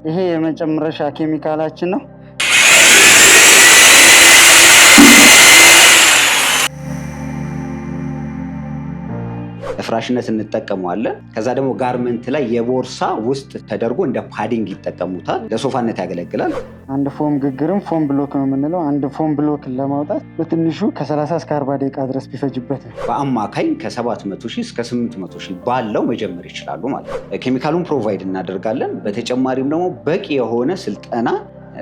ይሄ የመጨረሻ ኬሚካላችን ነው። ፍራሽነት እንጠቀመዋለን። ከዛ ደግሞ ጋርመንት ላይ የቦርሳ ውስጥ ተደርጎ እንደ ፓዲንግ ይጠቀሙታል። ለሶፋነት ያገለግላል። አንድ ፎም ግግርም ፎም ብሎክ ነው የምንለው። አንድ ፎም ብሎክን ለማውጣት በትንሹ ከ30 እስከ 40 ደቂቃ ድረስ ቢፈጅበት በአማካኝ ከ700,000 እስከ 800,000 ባለው መጀመር ይችላሉ ማለት ነው። ኬሚካሉን ፕሮቫይድ እናደርጋለን። በተጨማሪም ደግሞ በቂ የሆነ ስልጠና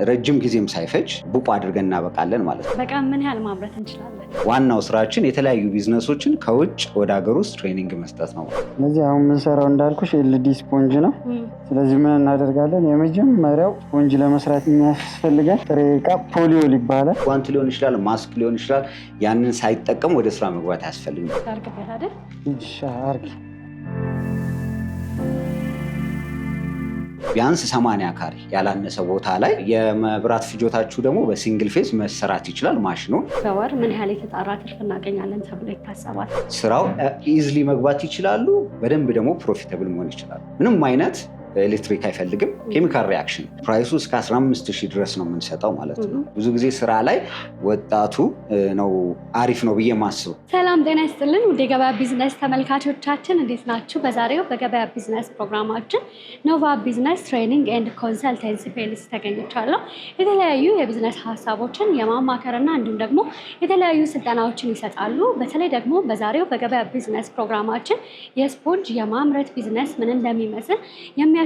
ረጅም ጊዜም ሳይፈጅ ቡቅ አድርገን እናበቃለን ማለት ነው። በቀን ምን ያህል ማምረት እንችላለን? ዋናው ስራችን የተለያዩ ቢዝነሶችን ከውጭ ወደ ሀገር ውስጥ ትሬኒንግ መስጠት ነው። ስለዚህ አሁን የምንሰራው እንዳልኩሽ ኤልዲ ስፖንጅ ነው። ስለዚህ ምን እናደርጋለን? የመጀመሪያው ስፖንጅ ለመስራት የሚያስፈልገን ጥሬ ዕቃ ፖሊዮል ይባላል። ጓንት ሊሆን ይችላል፣ ማስክ ሊሆን ይችላል። ያንን ሳይጠቀም ወደ ስራ መግባት አያስፈልግም። ቢያንስ 80 ካሬ ያላነሰ ቦታ ላይ የመብራት ፍጆታችሁ ደግሞ በሲንግል ፌዝ መሰራት ይችላል። ማሽኑ በወር ምን ያህል የተጣራ ትርፍ እናገኛለን ተብሎ ይታሰባል? ስራው ኢዝሊ መግባት ይችላሉ። በደንብ ደግሞ ፕሮፊታብል መሆን ይችላል። ምንም አይነት ኤሌክትሪክ አይፈልግም። ኬሚካል ሪያክሽን ፕራይሱ እስከ 15,000 ድረስ ነው የምንሰጠው ማለት ነው። ብዙ ጊዜ ስራ ላይ ወጣቱ ነው አሪፍ ነው ብዬ ማስበው። ሰላም ጤና ይስጥልን ውድ የገበያ ቢዝነስ ተመልካቾቻችን እንዴት ናችሁ? በዛሬው በገበያ ቢዝነስ ፕሮግራማችን ኖቫ ቢዝነስ ትሬኒንግ ኤንድ ኮንሰልተንሲ ፔልስ ተገኝቻለሁ። የተለያዩ የቢዝነስ ሀሳቦችን የማማከርና እንዲሁም ደግሞ የተለያዩ ስልጠናዎችን ይሰጣሉ። በተለይ ደግሞ በዛሬው በገበያ ቢዝነስ ፕሮግራማችን የስፖንጅ የማምረት ቢዝነስ ምን እንደሚመስል የሚያስፈልጉ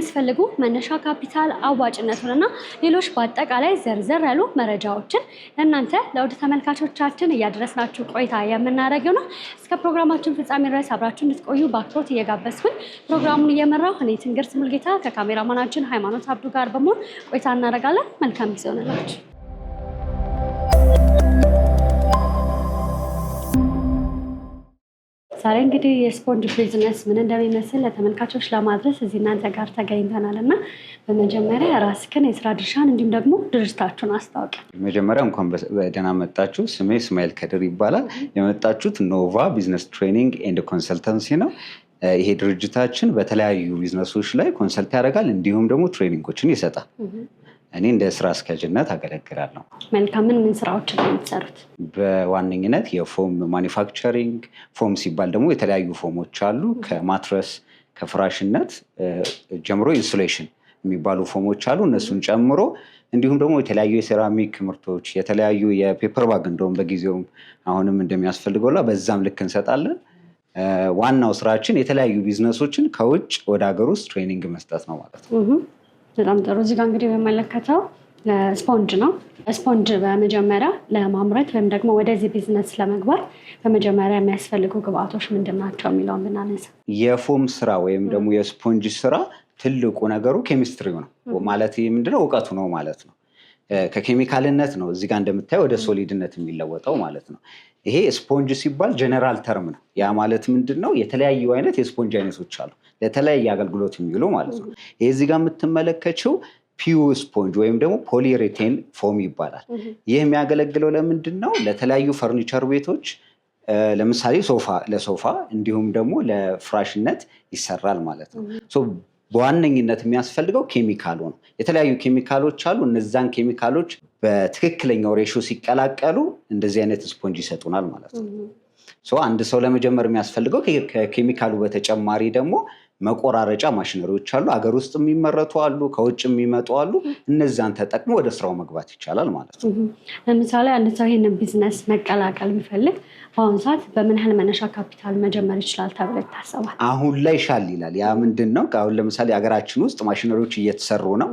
መነሻ ካፒታል አዋጭነቱንና ሌሎች በአጠቃላይ ዘርዘር ያሉ መረጃዎችን ለእናንተ ለውድ ተመልካቾቻችን እያደረስናችሁ ቆይታ የምናደርገው ነው። እስከ ፕሮግራማችን ፍጻሜ ድረስ አብራችሁ እንድትቆዩ በአክብሮት እየጋበዝኩኝ ፕሮግራሙን እየመራሁ እኔ ትንግርት ሙልጌታ ከካሜራማናችን ሃይማኖት አብዱ ጋር በመሆን ቆይታ እናደርጋለን። መልካም ጊዜ ሆነላችሁ። ዛሬ እንግዲህ የስፖንጅ ቢዝነስ ምን እንደሚመስል ለተመልካቾች ለማድረስ እዚህ እናንተ ጋር ተገኝተናል እና በመጀመሪያ ራስክን፣ የስራ ድርሻን እንዲሁም ደግሞ ድርጅታችሁን አስታውቅ። መጀመሪያ እንኳን በደህና መጣችሁ። ስሜ እስማኤል ከድር ይባላል። የመጣችሁት ኖቫ ቢዝነስ ትሬኒንግ ኤንድ ኮንሰልተንሲ ነው። ይሄ ድርጅታችን በተለያዩ ቢዝነሶች ላይ ኮንሰልት ያደርጋል፣ እንዲሁም ደግሞ ትሬኒንጎችን ይሰጣል። እኔ እንደ ስራ አስኪያጅነት አገለግላለሁ። መልካም። ምን ስራዎችን ነው የምትሰሩት? በዋነኝነት የፎም ማኒፋክቸሪንግ። ፎም ሲባል ደግሞ የተለያዩ ፎሞች አሉ። ከማትረስ ከፍራሽነት ጀምሮ ኢንሱሌሽን የሚባሉ ፎሞች አሉ። እነሱን ጨምሮ እንዲሁም ደግሞ የተለያዩ የሴራሚክ ምርቶች፣ የተለያዩ የፔፐር ባግ እንደውም በጊዜውም አሁንም እንደሚያስፈልገውላ በዛም ልክ እንሰጣለን። ዋናው ስራችን የተለያዩ ቢዝነሶችን ከውጭ ወደ ሀገር ውስጥ ትሬኒንግ መስጠት ነው ማለት ነው። በጣም ጥሩ። እዚህ ጋር እንግዲህ የምመለከተው ስፖንጅ ነው። ስፖንጅ በመጀመሪያ ለማምረት ወይም ደግሞ ወደዚህ ቢዝነስ ለመግባት በመጀመሪያ የሚያስፈልጉ ግብአቶች ምንድን ናቸው የሚለውን ብናነሳ፣ የፎም ስራ ወይም ደግሞ የስፖንጅ ስራ ትልቁ ነገሩ ኬሚስትሪው ነው ማለት ምንድነው? እውቀቱ ነው ማለት ነው። ከኬሚካልነት ነው እዚህ ጋር እንደምታየው ወደ ሶሊድነት የሚለወጠው ማለት ነው። ይሄ ስፖንጅ ሲባል ጀነራል ተርም ነው። ያ ማለት ምንድን ነው? የተለያዩ አይነት የስፖንጅ አይነቶች አሉ ለተለያየ አገልግሎት የሚውሉ ማለት ነው። ይሄ እዚህ ጋር የምትመለከችው ፒዩ ስፖንጅ ወይም ደግሞ ፖሊዩሬቴን ፎም ይባላል። ይህ የሚያገለግለው ለምንድን ነው? ለተለያዩ ፈርኒቸር ቤቶች ለምሳሌ ለሶፋ እንዲሁም ደግሞ ለፍራሽነት ይሰራል ማለት ነው። በዋነኝነት የሚያስፈልገው ኬሚካሉ ነው። የተለያዩ ኬሚካሎች አሉ። እነዛን ኬሚካሎች በትክክለኛው ሬሾ ሲቀላቀሉ እንደዚህ አይነት ስፖንጅ ይሰጡናል ማለት ነው። አንድ ሰው ለመጀመር የሚያስፈልገው ከኬሚካሉ በተጨማሪ ደግሞ መቆራረጫ ማሽነሪዎች አሉ። አገር ውስጥ የሚመረቱ አሉ፣ ከውጭ የሚመጡ አሉ። እነዛን ተጠቅሞ ወደ ስራው መግባት ይቻላል ማለት ነው። ለምሳሌ አንድ ሰው ይህንን ቢዝነስ መቀላቀል ቢፈልግ በአሁኑ ሰዓት በምን ያህል መነሻ ካፒታል መጀመር ይችላል ተብሎ ይታሰባል? አሁን ላይ ሻል ይላል። ያ ምንድን ነው? አሁን ለምሳሌ ሀገራችን ውስጥ ማሽነሪዎች እየተሰሩ ነው።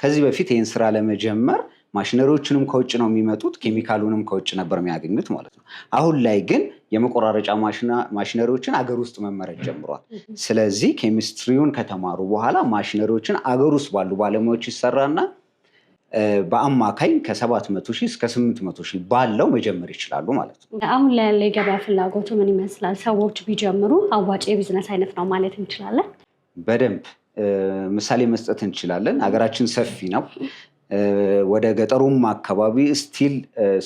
ከዚህ በፊት ይህን ስራ ለመጀመር ማሽነሪዎችንም ከውጭ ነው የሚመጡት፣ ኬሚካሉንም ከውጭ ነበር የሚያገኙት ማለት ነው። አሁን ላይ ግን የመቆራረጫ ማሽነሪዎችን አገር ውስጥ መመረት ጀምሯል። ስለዚህ ኬሚስትሪውን ከተማሩ በኋላ ማሽነሪዎችን አገር ውስጥ ባሉ ባለሙያዎች ይሰራና በአማካኝ ከ700,000 እስከ 800,000 ባለው መጀመር ይችላሉ ማለት ነው። አሁን ላይ ያለ የገበያ ፍላጎቱ ምን ይመስላል? ሰዎች ቢጀምሩ አዋጭ የቢዝነስ አይነት ነው ማለት እንችላለን? በደንብ ምሳሌ መስጠት እንችላለን። ሀገራችን ሰፊ ነው። ወደ ገጠሩም አካባቢ ስቲል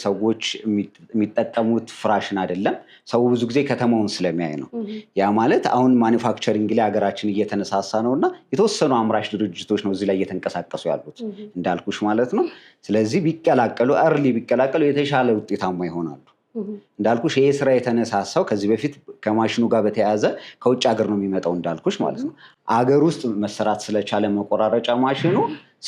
ሰዎች የሚጠቀሙት ፍራሽን አይደለም። ሰው ብዙ ጊዜ ከተማውን ስለሚያይ ነው። ያ ማለት አሁን ማኒፋክቸሪንግ ላይ ሀገራችን እየተነሳሳ ነውና የተወሰኑ አምራች ድርጅቶች ነው እዚህ ላይ እየተንቀሳቀሱ ያሉት እንዳልኩሽ ማለት ነው። ስለዚህ ቢቀላቀሉ ቢቀላቀሉ የተሻለ ውጤታማ ይሆናሉ። እንዳልኩሽ ይሄ ስራ የተነሳሳው ከዚህ በፊት ከማሽኑ ጋር በተያያዘ ከውጭ ሀገር ነው የሚመጣው እንዳልኩሽ ማለት ነው። አገር ውስጥ መሰራት ስለቻለ መቆራረጫ ማሽኑ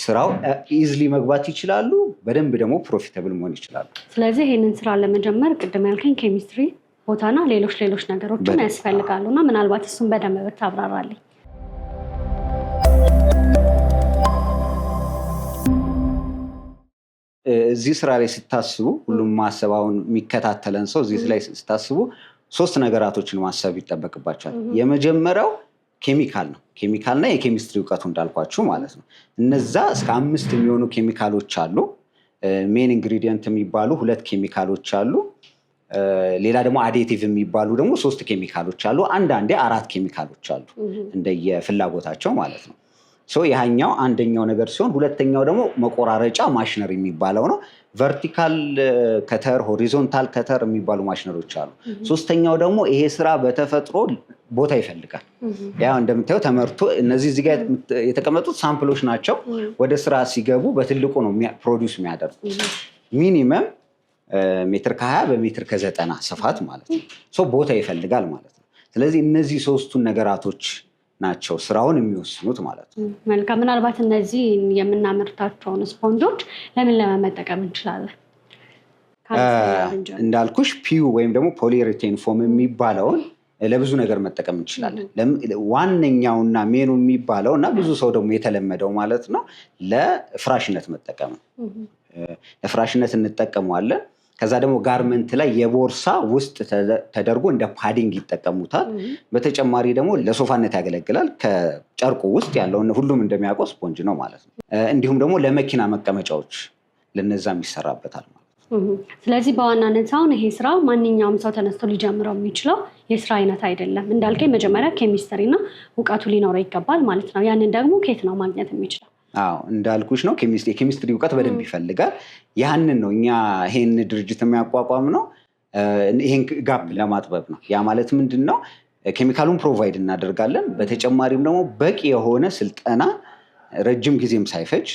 ስራው ኢዝሊ መግባት ይችላሉ። በደንብ ደግሞ ፕሮፊታብል መሆን ይችላሉ። ስለዚህ ይህንን ስራ ለመጀመር ቅድም ያልከኝ ኬሚስትሪ ቦታና ሌሎች ነገሮችን ያስፈልጋሉ እና ምናልባት እሱን በደንብ ብታብራራልኝ። እዚህ ስራ ላይ ስታስቡ ሁሉም ማሰብ አሁን የሚከታተለን ሰው እዚህ ላይ ስታስቡ 3 ነገራቶችን ማሰብ ይጠበቅባቸዋል። የመጀመሪያው ኬሚካል ነው። ኬሚካልና የኬሚስትሪ እውቀቱ እንዳልኳችሁ ማለት ነው። እነዛ እስከ 5 የሚሆኑ ኬሚካሎች አሉ። ሜን ኢንግሪዲየንት የሚባሉ 2 ኬሚካሎች አሉ። ሌላ ደግሞ አዲቲቭ የሚባሉ ደግሞ 3 ኬሚካሎች አሉ። አንዳንዴ 4 ኬሚካሎች አሉ እንደየፍላጎታቸው ማለት ነው። ይሄኛው አንደኛው ነገር ሲሆን ሁለተኛው ደግሞ መቆራረጫ ማሽነሪ የሚባለው ነው። ቨርቲካል ከተር፣ ሆሪዞንታል ከተር የሚባሉ ማሽነሪዎች አሉ። ሶስተኛው ደግሞ ይሄ ስራ በተፈጥሮ ቦታ ይፈልጋል። ያው እንደምታዩ ተመርቶ እነዚህ እዚህ ጋር የተቀመጡት ሳምፕሎች ናቸው። ወደ ስራ ሲገቡ በትልቁ ነው ፕሮዲውስ የሚያደርጉት። ሚኒመም ሜትር ከ20 በሜትር ከ90 ስፋት ማለት ነው። ቦታ ይፈልጋል ማለት ነው። ስለዚህ እነዚህ 3ቱን ነገራቶች ናቸው ስራውን የሚወስኑት ማለት ነው። መልካም። ምናልባት እነዚህ የምናመርታቸውን ስፖንጆች ለምን ለመጠቀም እንችላለን? እንዳልኩሽ ፒዩ ወይም ደግሞ ፖሊዩሬቴን ፎም የሚባለውን ለብዙ ነገር መጠቀም እንችላለን። ዋነኛውና ሜኑ የሚባለው እና ብዙ ሰው ደግሞ የተለመደው ማለት ነው ለፍራሽነት መጠቀም ነው። ለፍራሽነት እንጠቀመዋለን። ከዛ ደግሞ ጋርመንት ላይ የቦርሳ ውስጥ ተደርጎ እንደ ፓዲንግ ይጠቀሙታል። በተጨማሪ ደግሞ ለሶፋነት ያገለግላል። ከጨርቁ ውስጥ ያለውን ሁሉም እንደሚያውቀው ስፖንጅ ነው ማለት ነው። እንዲሁም ደግሞ ለመኪና መቀመጫዎች ለነዛም ይሰራበታል ማለት ነው። ስለዚህ በዋናነት አሁን ይሄ ስራ ማንኛውም ሰው ተነስቶ ሊጀምረው የሚችለው የስራ አይነት አይደለም። እንዳልከኝ መጀመሪያ ኬሚስትሪ እና እውቀቱ ሊኖረው ይገባል ማለት ነው። ያንን ደግሞ ከየት ነው ማግኘት የሚችለው? እንዳልኩሽ ነው የኬሚስትሪ እውቀት በደንብ ይፈልጋል። ያንን ነው እኛ ይሄን ድርጅት የሚያቋቋም ነው ይሄን ጋፕ ለማጥበብ ነው። ያ ማለት ምንድን ነው? ኬሚካሉን ፕሮቫይድ እናደርጋለን። በተጨማሪም ደግሞ በቂ የሆነ ስልጠና ረጅም ጊዜም ሳይፈጅ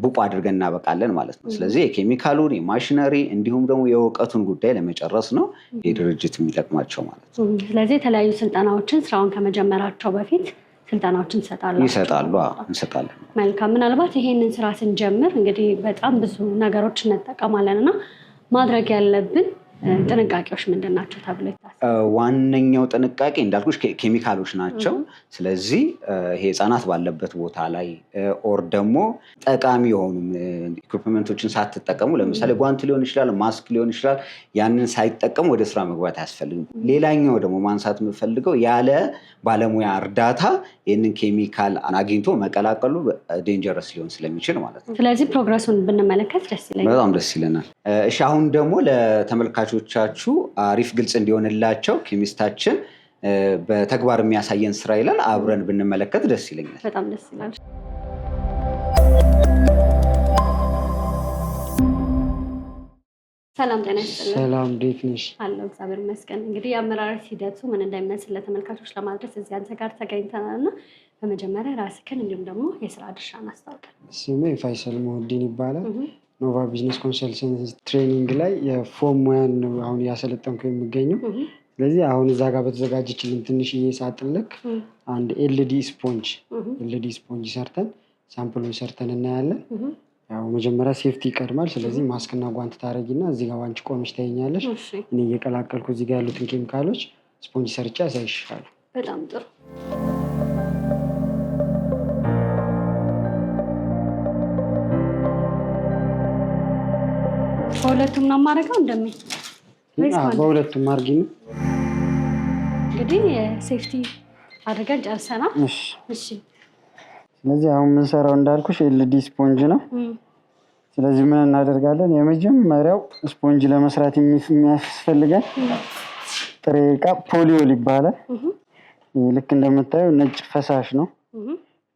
ብቁ አድርገን እናበቃለን ማለት ነው። ስለዚህ የኬሚካሉን የማሽነሪ እንዲሁም ደግሞ የእውቀቱን ጉዳይ ለመጨረስ ነው ይህ ድርጅት የሚጠቅማቸው ማለት ነው። ስለዚህ የተለያዩ ስልጠናዎችን ስራውን ከመጀመራቸው በፊት ስልጠናዎችን እንሰጣለን። መልካም። ምናልባት ይሄንን ስራ ስንጀምር እንግዲህ በጣም ብዙ ነገሮች እንጠቀማለን እና ማድረግ ያለብን ጥንቃቄዎች ምንድን ናቸው ተብሎ ይታሰባል? ዋነኛው ጥንቃቄ እንዳልኩሽ ኬሚካሎች ናቸው። ስለዚህ ይሄ ህፃናት ባለበት ቦታ ላይ ኦር ደግሞ ጠቃሚ የሆኑ ኢኩፕመንቶችን ሳትጠቀሙ ለምሳሌ ጓንት ሊሆን ይችላል፣ ማስክ ሊሆን ይችላል፣ ያንን ሳይጠቀሙ ወደ ስራ መግባት አያስፈልግም። ሌላኛው ደግሞ ማንሳት የምፈልገው ያለ ባለሙያ እርዳታ ይህንን ኬሚካል አግኝቶ መቀላቀሉ ዴንጀረስ ሊሆን ስለሚችል ማለት ነው። ስለዚህ ፕሮግረሱን ብንመለከት ደስ ይለኛል። በጣም ደስ ይለናል። እሺ አሁን ደግሞ ለተመልካቾቻችሁ አሪፍ ግልጽ እንዲሆንላቸው ኬሚስታችን በተግባር የሚያሳየን ስራ ይላል። አብረን ብንመለከት ደስ ይለኛል። በጣም ደስ ይላል። ሰላም ጤና ይስጥልኝ። ሰላም እንዴት ነሽ? አለሁ እግዚአብሔር ይመስገን። እንግዲህ የአመራረት ሂደቱ ምን እንደሚመስል ለተመልካቾች ለማድረስ እዚህ አንተ ጋር ተገኝተናል እና በመጀመሪያ ራስህን እንዲሁም ደግሞ የስራ ድርሻን አስታውቀን። ስሜ ፋይሰል ሙሁዲን ይባላል። ኖቫ ቢዝነስ ኮንሰልተንሲ ትሬኒንግ ላይ የፎም ሙያን ነው አሁን እያሰለጠንኩ የሚገኘው። ስለዚህ አሁን እዛ ጋር በተዘጋጀችልን ትንሽዬ ሳጥን ልክ አንድ ኤልዲ ስፖንጅ ሰርተን ሳምፕሉን ሰርተን እናያለን። ያው መጀመሪያ ሴፍቲ ይቀድማል። ስለዚህ ማስክና ጓንት ታረጊና እዚህ ጋር አንቺ ቆመሽ ታየኛለሽ። እኔ እየቀላቀልኩ እዚህ ጋር ያሉትን ኬሚካሎች ስፖንጅ ሰርቼ ያሳይሻለሁ። በጣም ጥሩ። በሁለቱም ነው የማደርገው እንደምን? በሁለቱም አድርጊ ነው። እንግዲህ ሴፍቲ አድርገን ጨርሰናል። እሺ ስለዚህ አሁን የምንሰራው እንዳልኩሽ ኤልዲ ስፖንጅ ነው። ስለዚህ ምን እናደርጋለን? የመጀመሪያው ስፖንጅ ለመስራት የሚያስፈልገን ጥሬ ዕቃ ፖሊዮል ይባላል። ልክ እንደምታየው ነጭ ፈሳሽ ነው።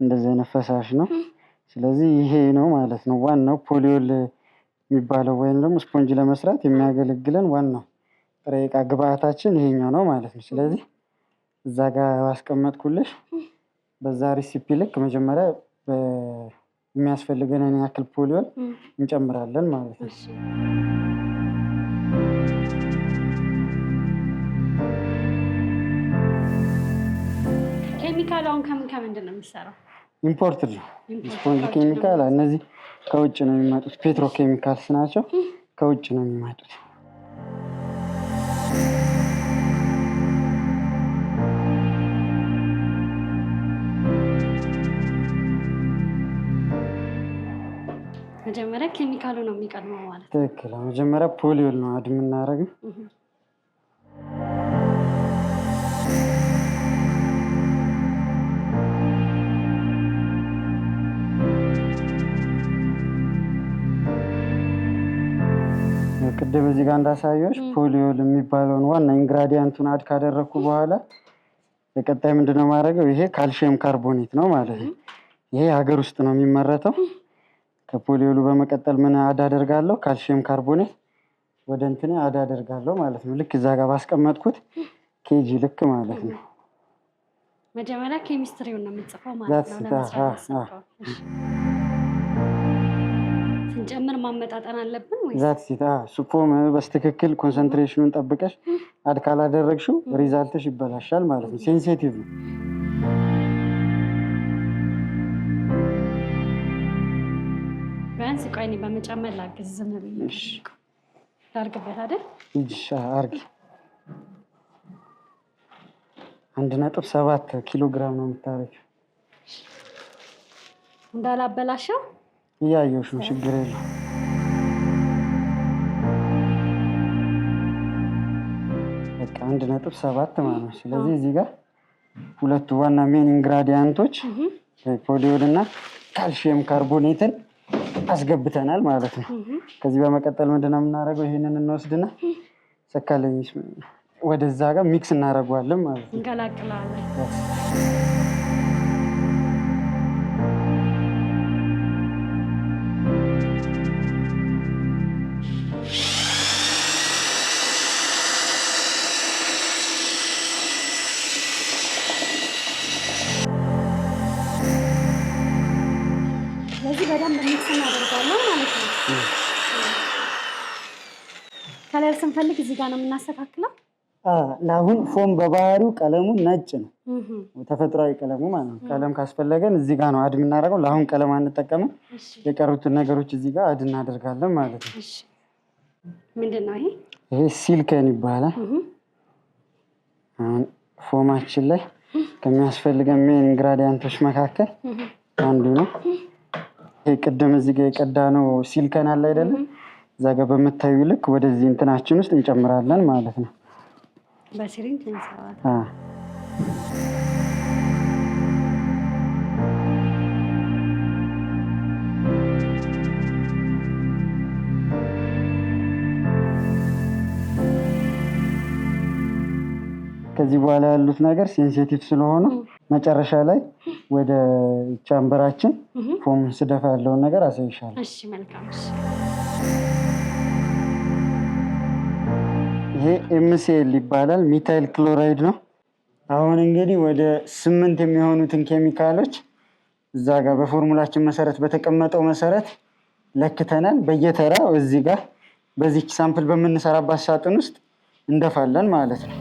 እንደዚህ አይነት ፈሳሽ ነው። ስለዚህ ይሄ ነው ማለት ነው ዋናው ፖሊዮል የሚባለው ወይም ደግሞ ስፖንጅ ለመስራት የሚያገለግለን ዋናው ጥሬ ዕቃ ግብአታችን ይሄኛው ነው ማለት ነው። ስለዚህ እዛ ጋር ባስቀመጥኩልሽ በዛ ሪሲፒ ልክ መጀመሪያ የሚያስፈልገንን ያክል ፖሊዮል እንጨምራለን ማለት ነው። ኬሚካል አሁን ከምንድን ነው የሚሰራው? ኢምፖርት ነው። ስፖንጅ ኬሚካል እነዚህ ከውጭ ነው የሚመጡት። ፔትሮ ኬሚካልስ ናቸው፣ ከውጭ ነው የሚመጡት። መጀመሪያ ኬሚካሉ ነው የሚቀድመው ማለት ነው። ትክክል። መጀመሪያ ፖሊዮል ነው አድ የምናደርገው። ቅድም እዚህ ጋር እንዳሳየሁሽ ፖሊዮል የሚባለውን ዋና ኢንግራዲያንቱን አድ ካደረግኩ በኋላ በቀጣይ ምንድነው ማድረገው? ይሄ ካልሽየም ካርቦኔት ነው ማለት ነው። ይሄ ሀገር ውስጥ ነው የሚመረተው። ከፖሊዮሉ በመቀጠል ምን አድ አደርጋለሁ? ካልሽየም ካርቦኔት ወደ እንትኔ አድ አደርጋለሁ ማለት ነው። ልክ እዛ ጋር ባስቀመጥኩት ኬጂ ልክ ማለት ነው። መጀመሪያ ኬሚስትሪውን ነው የምንጽፈው ማለት ነው። ስንጨምር ማመጣጠን አለብን ወይ? ሱፖም በስትክክል ኮንሰንትሬሽኑን ጠብቀሽ አድ ካላደረግሽው ሪዛልትሽ ይበላሻል ማለት ነው። ሴንሲቲቭ ነው። ቢያንስ ቆይ እኔ በመጨመር ላግዝ። ዝም ብዬ ላድርግበት አይደል? እሺ አድርጊ። 1.7 ኪሎ ግራም ነው የምታረጊው። እንዳላበላሸው እያየሁሽ ነው። ችግር የለም። በቃ 1.7 ማለት ነው። ስለዚህ እዚህ ጋር ሁለቱ ዋና ሜን ኢንግራዲያንቶች ፖሊዮል እና ካልሽየም ካርቦኔትን አስገብተናል ማለት ነው። ከዚህ በመቀጠል ምንድነው የምናደርገው? ይሄንን እንወስድና ሰካለኝ ወደዛ ጋር ሚክስ እናደርገዋለን ማለት ነው። እንቀላቅላለን። ስለዚህ በደንብ ሚክስ እናደርጋለን ማለት ነው። ከለር ስንፈልግ እዚህ ጋር ነው የምናስተካክለው። ለአሁን ፎም በባህሪው ቀለሙ ነጭ ነው፣ ተፈጥሯዊ ቀለሙ ማለት ነው። ቀለም ካስፈለገን እዚህ ጋር ነው አድ የምናደርገው። ለአሁን ቀለም አንጠቀምም። የቀሩትን ነገሮች እዚህ ጋር አድ እናደርጋለን ማለት ነው። ምንድን ነው ይሄ? ይሄ ሲልከን ይባላል። አሁን ፎማችን ላይ ከሚያስፈልገን ሜን ኢንግራዲያንቶች መካከል አንዱ ነው። ይሄ ቅድም እዚህ ጋር የቀዳነው ሲልከን አለ አይደለም? እዛ ጋር በምታዩ ልክ ወደዚህ እንትናችን ውስጥ እንጨምራለን ማለት ነው። በሲሪንጅ እንሰራለን። ከዚህ በኋላ ያሉት ነገር ሴንሲቲቭ ስለሆኑ መጨረሻ ላይ ወደ ቻምበራችን ፎም ስደፋ ያለውን ነገር አሳይሻለሁ። እሺ፣ መልካም። ይሄ ኤምሲኤል ይባላል፣ ሚታይል ክሎራይድ ነው። አሁን እንግዲህ ወደ 8 የሚሆኑትን ኬሚካሎች እዛ ጋር በፎርሙላችን መሰረት በተቀመጠው መሰረት ለክተናል። በየተራ እዚህ ጋር በዚች ሳምፕል በምንሰራባት ሳጥን ውስጥ እንደፋለን ማለት ነው።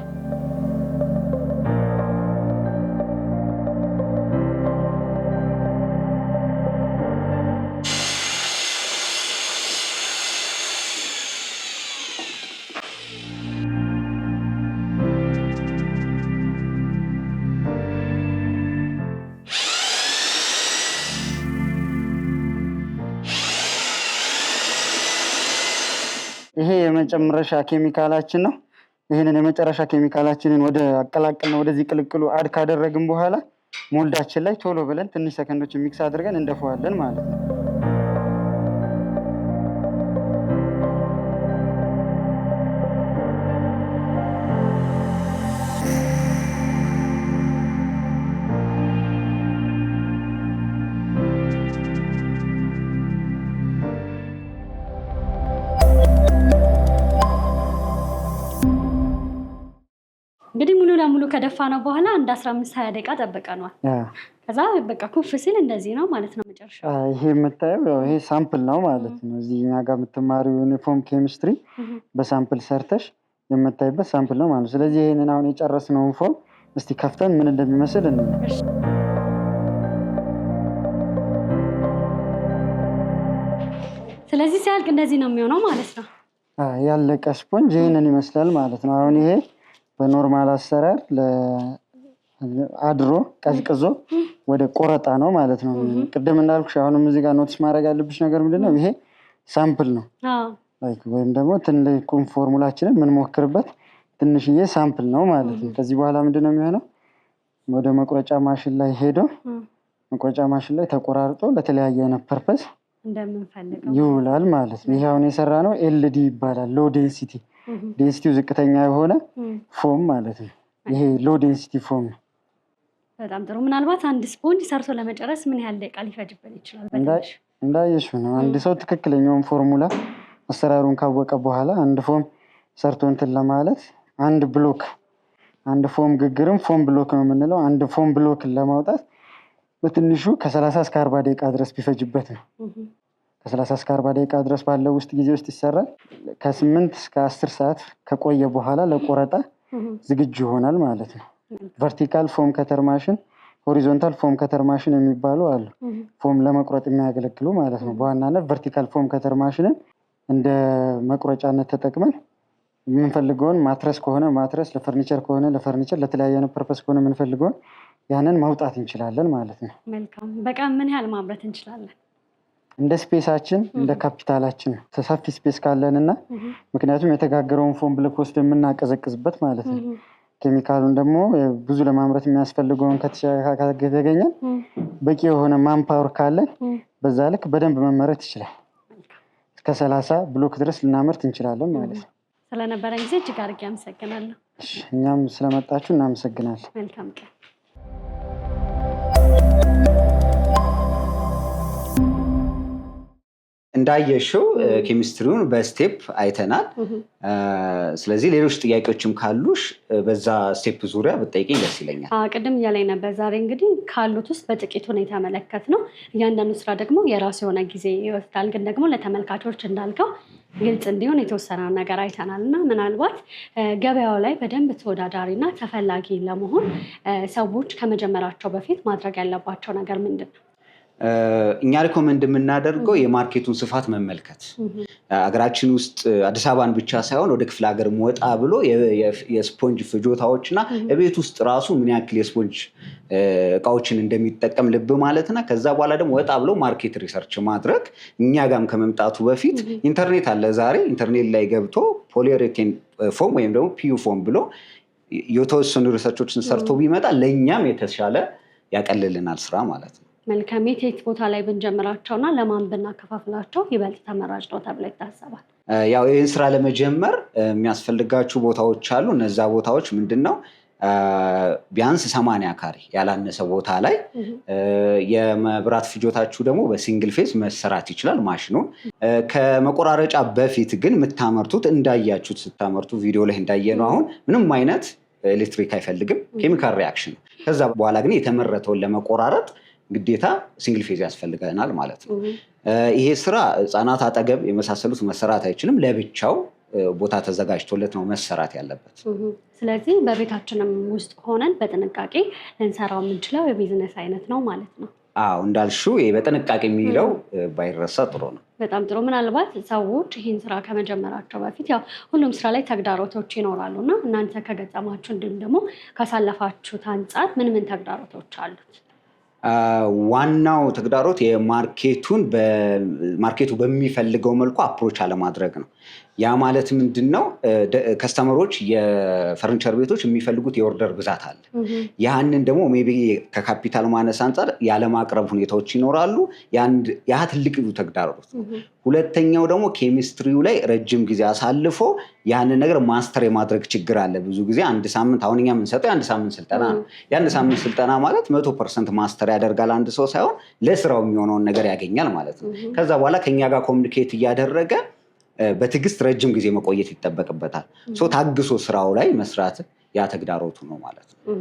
ይሄ የመጨረሻ ኬሚካላችን ነው። ይሄንን የመጨረሻ ኬሚካላችንን ወደ አቀላቅልና ወደዚህ ቅልቅሉ አድ ካደረግን በኋላ ሞልዳችን ላይ ቶሎ ብለን ትንሽ ሰከንዶች ሚክስ አድርገን እንደፈዋለን ማለት ነው። ከደፋ ነው በኋላ እንደ 15-20 ደቂቃ ጠብቀናል። ከዛ በቃ ኩፍ ሲል እንደዚህ ነው ማለት ነው መጨረሻ። ይሄ የምታየው ይሄ ሳምፕል ነው ማለት ነው። እዚህ እኛ ጋር የምትማሪው ዩኒፎርም ኬሚስትሪ በሳምፕል ሰርተሽ የምታይበት ሳምፕል ነው ማለት ነው። ስለዚህ ይሄንን አሁን የጨረስነውን ፎርም እስቲ ከፍተን ምን እንደሚመስል እንመልከት። ስለዚህ ሲያልቅ እንደዚህ ነው የሚሆነው ማለት ነው። ያለቀ ስፖንጅ ይሄንን ይመስላል ማለት ነው። አሁን ይሄ በኖርማል አሰራር አድሮ ቀዝቅዞ ወደ ቆረጣ ነው ማለት ነው። ቅድም እንዳልኩሽ አሁንም እዚህ ጋር ኖቲስ ማድረግ ያለብሽ ነገር ምንድነው? ይሄ ሳምፕል ነው ወይም ደግሞ ትልቁን ፎርሙላችንን የምንሞክርበት ትንሽዬ ሳምፕል ነው ማለት ነው። ከዚህ በኋላ ምንድነው የሚሆነው? ወደ መቁረጫ ማሽን ላይ ሄዶ መቁረጫ ማሽን ላይ ተቆራርጦ ለተለያየ አይነት ፐርፐስ እንደምንፈልገው ይውላል ማለት ነው። ይሄ አሁን የሰራ ነው ኤልዲ ይባላል። ሎ ዴንሲቲ፣ ዴንሲቲው ዝቅተኛ የሆነ ፎም ማለት ነው። ይሄ ሎ ዴንሲቲ ፎም ነው። በጣም ጥሩ። ምናልባት አንድ ስፖንጅ ሰርቶ ለመጨረስ ምን ያህል ደቂቃ ሊፈጅብን ይችላል? እንዳየሽው ነው። አንድ ሰው ትክክለኛውን ፎርሙላ አሰራሩን ካወቀ በኋላ አንድ ፎም ሰርቶ እንትን ለማለት አንድ ፎም ግግርም ፎም ብሎክ ነው የምንለው። አንድ ፎም ብሎክን ለማውጣት በትንሹ ከ30 እስከ 40 ደቂቃ ድረስ ቢፈጅበት ነው። ከ30 እስከ 40 ደቂቃ ድረስ ባለው ውስጥ ጊዜ ውስጥ ይሰራል። ከ8 እስከ 10 ሰዓት ከቆየ በኋላ ለቆረጣ ዝግጁ ይሆናል ማለት ነው። ቨርቲካል ፎም ከተር ማሽን፣ ሆሪዞንታል ፎም ከተር ማሽን የሚባሉ አሉ። ፎም ለመቁረጥ የሚያገለግሉ ማለት ነው። በዋናነት ቨርቲካል ፎም ከተር ማሽንን እንደ መቁረጫነት ተጠቅመን የምንፈልገውን ማትረስ ከሆነ ማትረስ፣ ለፈርኒቸር ከሆነ ለፈርኒቸር፣ ለተለያየ አይነት ፐርፐስ ከሆነ የምንፈልገውን ያንን ማውጣት እንችላለን ማለት ነው። መልካም። በቀን ምን ያህል ማምረት እንችላለን? እንደ ስፔሳችን እንደ ካፒታላችን ሰፊ ስፔስ ካለን እና ምክንያቱም የተጋገረውን ፎም ብሎክ ወስደን የምናቀዘቅዝበት ማለት ነው። ኬሚካሉን ደግሞ ብዙ ለማምረት የሚያስፈልገውን ከተገኘን በቂ የሆነ ማንፓወር ካለን በዛ ልክ በደንብ መመረት ይችላል። እስከ 30 ብሎክ ድረስ ልናመርት እንችላለን ማለት ነው። ስለነበረን ጊዜ እጅግ አድርጌ አመሰግናለሁ። እኛም ስለመጣችሁ እናመሰግናለን። መልካም ቀን። እንዳየሽው ኬሚስትሪውን በስቴፕ አይተናል። ስለዚህ ሌሎች ጥያቄዎችም ካሉሽ በዛ ስቴፕ ዙሪያ ብትጠይቂኝ ደስ ይለኛል። ቅድም እያለኝ ነበር። ዛሬ እንግዲህ ካሉት ውስጥ በጥቂቱ ነው የተመለከትነው። እያንዳንዱ ስራ ደግሞ የራሱ የሆነ ጊዜ ይወስዳል። ግን ደግሞ ለተመልካቾች እንዳልከው ግልጽ እንዲሆን የተወሰነ ነገር አይተናል እና ምናልባት ገበያው ላይ በደንብ ተወዳዳሪና ተፈላጊ ለመሆን ሰዎች ከመጀመራቸው በፊት ማድረግ ያለባቸው ነገር ምንድን ነው? እኛ ሪኮመንድ የምናደርገው የማርኬቱን ስፋት መመልከት፣ ሀገራችን ውስጥ አዲስ አበባን ብቻ ሳይሆን ወደ ክፍለ ሀገር ወጣ ብሎ የስፖንጅ ፍጆታዎች እና ቤት ውስጥ ራሱ ምን ያክል የስፖንጅ እቃዎችን እንደሚጠቀም ልብ ማለትና ከዛ በኋላ ደግሞ ወጣ ብሎ ማርኬት ሪሰርች ማድረግ። እኛ ጋም ከመምጣቱ በፊት ኢንተርኔት አለ። ዛሬ ኢንተርኔት ላይ ገብቶ ፖሊዩሬቴን ፎም ወይም ደግሞ ፒዩ ፎም ብሎ የተወሰኑ ሪሰርቾችን ሰርቶ ቢመጣ ለእኛም የተሻለ ያቀልልናል ስራ ማለት ነው። መልካም። የት ቦታ ላይ ብንጀምራቸውና ለማን ብናከፋፍላቸው ይበልጥ ተመራጭ ነው ተብሎ ይታሰባል? ያው ይህን ስራ ለመጀመር የሚያስፈልጋችሁ ቦታዎች አሉ። እነዛ ቦታዎች ምንድን ነው? ቢያንስ 80 ካሬ ያላነሰ ቦታ ላይ የመብራት ፍጆታችሁ ደግሞ በሲንግል ፌዝ መሰራት ይችላል ማሽኑን። ከመቆራረጫ በፊት ግን የምታመርቱት እንዳያችሁት ስታመርቱ ቪዲዮ ላይ እንዳየነው አሁን ምንም አይነት ኤሌክትሪክ አይፈልግም፣ ኬሚካል ሪያክሽን። ከዛ በኋላ ግን የተመረተውን ለመቆራረጥ ግዴታ ሲንግል ፌዝ ያስፈልገናል ማለት ነው። ይሄ ስራ ህፃናት አጠገብ የመሳሰሉት መሰራት አይችልም። ለብቻው ቦታ ተዘጋጅቶለት ነው መሰራት ያለበት። ስለዚህ በቤታችንም ውስጥ ሆነን በጥንቃቄ ልንሰራው የምንችለው የቢዝነስ አይነት ነው ማለት ነው። እንዳልሽው ይሄ በጥንቃቄ የሚለው ባይረሳ ጥሩ ነው። በጣም ጥሩ። ምናልባት ሰዎች ይህን ስራ ከመጀመራቸው በፊት ያው ሁሉም ስራ ላይ ተግዳሮቶች ይኖራሉ እና እናንተ ከገጠማችሁ እንዲሁም ደግሞ ካሳለፋችሁት አንጻር ምን ምን ተግዳሮቶች አሉት? ዋናው ተግዳሮት ማርኬቱ በሚፈልገው መልኩ አፕሮች አለማድረግ ነው። ያ ማለት ምንድን ነው? ከስተመሮች የፈርኒቸር ቤቶች የሚፈልጉት የኦርደር ብዛት አለ። ያንን ደግሞ ሜይ ቢ ከካፒታል ማነስ አንጻር ያለማቅረብ ሁኔታዎች ይኖራሉ። ያ ትልቅ ተግዳሮት ነው። ሁለተኛው ደግሞ ኬሚስትሪው ላይ ረጅም ጊዜ አሳልፎ ያንን ነገር ማስተር የማድረግ ችግር አለ። ብዙ ጊዜ አንድ ሳምንት አሁን እኛ የምንሰጠው የአንድ ሳምንት ስልጠና ነው። የአንድ ሳምንት ስልጠና ማለት 100% ማስተር ያደርጋል አንድ ሰው ሳይሆን ለስራው የሚሆነውን ነገር ያገኛል ማለት ነው። ከዛ በኋላ ከኛ ጋር ኮሚኒኬት እያደረገ በትዕግስት ረጅም ጊዜ መቆየት ይጠበቅበታል። ታግሶ ስራው ላይ መስራት ያ ተግዳሮቱ ነው ማለት ነው።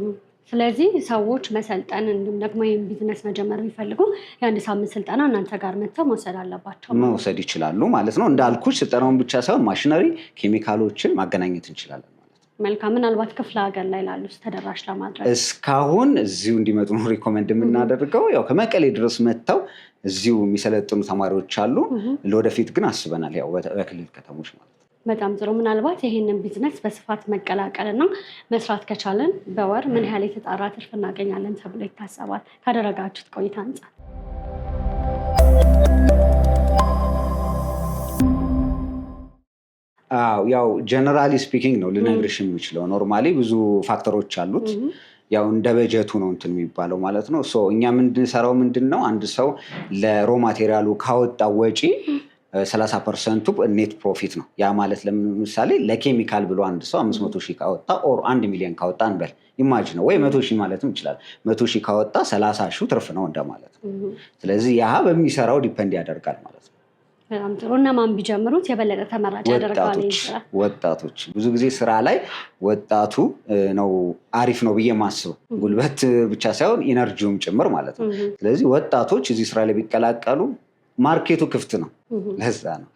ስለዚህ ሰዎች መሰልጠን እንዲሁም ደግሞ ይህን ቢዝነስ መጀመር የሚፈልጉ የአንድ ሳምንት ስልጠና እናንተ ጋር መጥተው መውሰድ አለባቸው መውሰድ ይችላሉ ማለት ነው። እንዳልኩሽ ስልጠናውን ብቻ ሳይሆን ማሽነሪ፣ ኬሚካሎችን ማገናኘት እንችላለን ማለት ነው። መልካም። ምናልባት ክፍለ ሀገር ላይ ላሉ ተደራሽ ለማድረግ እስካሁን እዚሁ እንዲመጡ ነው ሪኮመንድ የምናደርገው። ያው ከመቀሌ ድረስ መጥተው እዚሁ የሚሰለጥኑ ተማሪዎች አሉ። ለወደፊት ግን አስበናል ያው በክልል ከተሞች ማለት ነው። በጣም ጥሩ። ምናልባት ይህንን ቢዝነስ በስፋት መቀላቀልና መስራት ከቻለን በወር ምን ያህል የተጣራ ትርፍ እናገኛለን ተብሎ ይታሰባል ካደረጋችሁት ቆይታ አንጻር? ያው ጀነራሊ ስፒኪንግ ነው ልነግርሽ የምችለው። ኖርማሊ ብዙ ፋክተሮች አሉት። ያው እንደ በጀቱ ነው እንትን የሚባለው ማለት ነው። እኛ የምንሰራው ምንድን ነው፣ አንድ ሰው ለሮ ማቴሪያሉ ካወጣው ወጪ 30% ኔት ፕሮፊት ነው። ያ ማለት ለምሳሌ ለኬሚካል ብሎ አንድ ሰው 500,000 ካወጣ ኦር 1 ሚሊዮን ካወጣ እንበል ኢማጂን ነው፣ ወይ 100,000 ማለትም ይችላል። 100,000 ካወጣ 30,000 ትርፍ ነው እንደማለት ነው። ስለዚህ ያ በሚሰራው ዲፔንድ ያደርጋል ማለት ነው። በጣም ጥሩ። እነማን ቢጀምሩት የበለጠ ተመራጭ ያደርጋል? ወጣቶች። ብዙ ጊዜ ስራ ላይ ወጣቱ ነው አሪፍ ነው ብዬ ማስበው፣ ጉልበት ብቻ ሳይሆን ኢነርጂውም ጭምር ማለት ነው። ስለዚህ ወጣቶች እዚህ ስራ ላይ ቢቀላቀሉ ማርኬቱ ክፍት ነው። ለዛ ነው።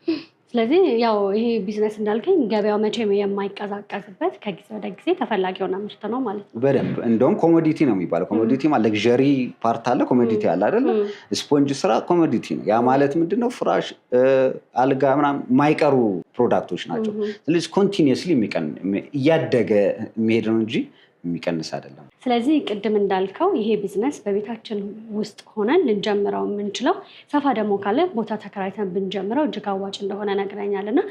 ስለዚህ ያው ይሄ ቢዝነስ እንዳልከኝ ገበያው መቼም የማይቀዛቀዝበት ከጊዜ ወደ ጊዜ ተፈላጊ የሆነ ምርት ነው ማለት ነው። በደንብ እንደውም ኮሞዲቲ ነው የሚባለው። ኮሞዲቲ ማለት ለግዠሪ ፓርት አለ፣ ኮሞዲቲ አለ አይደለ? ስፖንጅ ስራ ኮሞዲቲ ነው። ያ ማለት ምንድነው? ፍራሽ፣ አልጋ ምናምን የማይቀሩ ፕሮዳክቶች ናቸው። ስለዚህ ኮንቲኒየስሊ እያደገ የሚሄድ ነው እንጂ የሚቀንስ አይደለም። ስለዚህ ቅድም እንዳልከው ይሄ ቢዝነስ በቤታችን ውስጥ ሆነን ልንጀምረው የምንችለው፣ ሰፋ ደግሞ ካለ ቦታ ተከራይተን ብንጀምረው እጅግ አዋጭ እንደሆነ ነግረኛል እና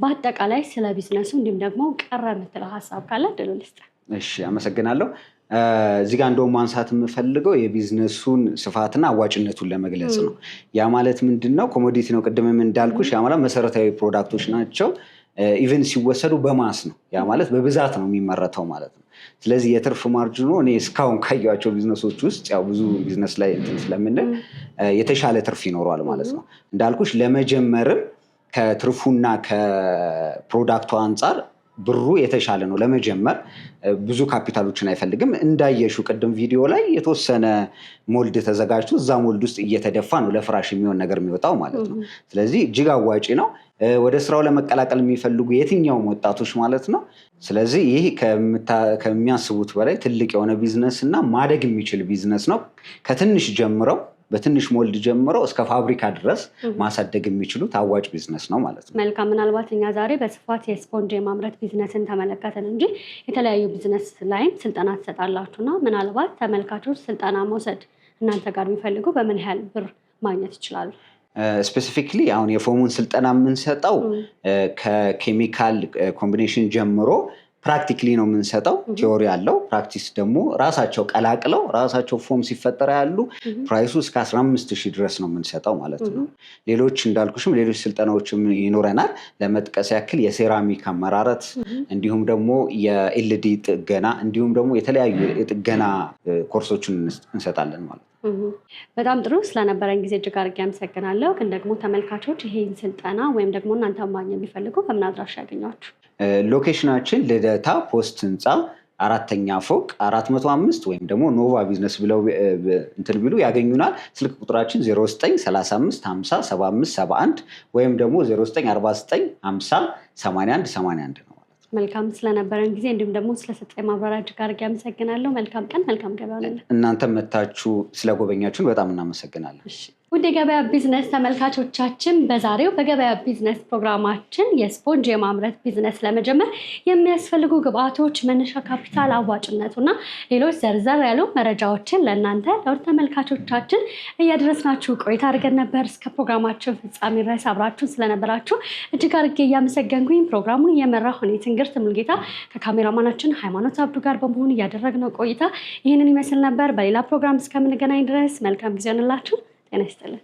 በአጠቃላይ ስለ ቢዝነሱ እንዲሁም ደግሞ ቀረ የምትለው ሀሳብ ካለ እድሉ ልስጥ። እሺ፣ አመሰግናለሁ። እዚህ ጋር እንደውም ማንሳት የምፈልገው የቢዝነሱን ስፋትና አዋጭነቱን ለመግለጽ ነው። ያ ማለት ምንድን ነው? ኮሞዲቲ ነው ቅድምም እንዳልኩሽ። ያ ማለት መሰረታዊ ፕሮዳክቶች ናቸው። ኢቨን ሲወሰዱ በማስ ነው። ያ ማለት በብዛት ነው የሚመረተው ማለት ነው። ስለዚህ የትርፍ ማርጅኑ እኔ እስካሁን ካየኋቸው ቢዝነሶች ውስጥ ያው ብዙ ቢዝነስ ላይ እንትን ስለምንል የተሻለ ትርፍ ይኖረዋል ማለት ነው። እንዳልኩሽ ለመጀመርም ከትርፉና ከፕሮዳክቱ አንጻር ብሩ የተሻለ ነው። ለመጀመር ብዙ ካፒታሎችን አይፈልግም። እንዳየሹ ቅድም ቪዲዮ ላይ የተወሰነ ሞልድ ተዘጋጅቶ እዛ ሞልድ ውስጥ እየተደፋ ነው ለፍራሽ የሚሆን ነገር የሚወጣው ማለት ነው። ስለዚህ እጅግ አዋጪ ነው። ወደ ስራው ለመቀላቀል የሚፈልጉ የትኛውም ወጣቶች ማለት ነው። ስለዚህ ይህ ከሚያስቡት በላይ ትልቅ የሆነ ቢዝነስ እና ማደግ የሚችል ቢዝነስ ነው። ከትንሽ ጀምረው በትንሽ ሞልድ ጀምረው እስከ ፋብሪካ ድረስ ማሳደግ የሚችሉት አዋጭ ቢዝነስ ነው ማለት ነው። መልካም። ምናልባት እኛ ዛሬ በስፋት የስፖንጅ የማምረት ቢዝነስን ተመለከትን እንጂ የተለያዩ ቢዝነስ ላይም ስልጠና ትሰጣላችሁና ምናልባት ተመልካቾች ስልጠና መውሰድ እናንተ ጋር የሚፈልጉ በምን ያህል ብር ማግኘት ይችላሉ? ስፔሲፊክሊ አሁን የፎሙን ስልጠና የምንሰጠው ከኬሚካል ኮምቢኔሽን ጀምሮ ፕራክቲክሊ ነው የምንሰጠው። ቲዮሪ አለው። ፕራክቲስ ደግሞ ራሳቸው ቀላቅለው ራሳቸው ፎም ሲፈጠረ ያሉ ፕራይሱ እስከ 15,000 ድረስ ነው የምንሰጠው ማለት ነው። ሌሎች እንዳልኩሽም ሌሎች ስልጠናዎችም ይኖረናል። ለመጥቀስ ያክል የሴራሚክ አመራረት፣ እንዲሁም ደግሞ የኤልዲ ጥገና፣ እንዲሁም ደግሞ የተለያዩ የጥገና ኮርሶችን እንሰጣለን ማለት ነው። በጣም ጥሩ። ስለነበረን ጊዜ እጅግ አድርጌ አመሰግናለሁ። ግን ደግሞ ተመልካቾች ይሄን ስልጠና ወይም ደግሞ እናንተ ማግኘት ቢፈልጉ በምን አድራሻ ያገኟችሁ? ሎኬሽናችን ልደታ ፖስት ህንፃ 4ኛ ፎቅ 405 ወይም ደግሞ ኖቫ ቢዝነስ ብለው እንትን ቢሉ ያገኙናል። ስልክ ቁጥራችን 0935507571 ወይም ደግሞ 0949508181 ነው። መልካም። ስለነበረን ጊዜ እንዲሁም ደግሞ ስለሰጠኝ ማብራሪያ እጅግ አድርጌ አመሰግናለሁ። መልካም ቀን፣ መልካም ገበያ ነን። እናንተም መታችሁ ስለጎበኛችሁን በጣም እናመሰግናለን። ውድ የገበያ ቢዝነስ ተመልካቾቻችን በዛሬው በገበያ ቢዝነስ ፕሮግራማችን የስፖንጅ የማምረት ቢዝነስ ለመጀመር የሚያስፈልጉ ግብአቶች፣ መነሻ ካፒታል፣ አዋጭነቱና ሌሎች ዘርዘር ያሉ መረጃዎችን ለእናንተ ለውድ ተመልካቾቻችን እያደረስናችሁ ቆይታ አድርገን ነበር። እስከ ፕሮግራማችን ፍጻሜ ድረስ አብራችሁን ስለነበራችሁ እጅግ አድርጌ እያመሰገንኩኝ ፕሮግራሙን እየመራሁ እኔ ትንግርት ሙልጌታ ከካሜራማናችን ሃይማኖት አብዱ ጋር በመሆን እያደረግነው ቆይታ ይህንን ይመስል ነበር። በሌላ ፕሮግራም እስከምንገናኝ ድረስ መልካም ጊዜ ሆንላችሁ። ጤና ይስጥልን።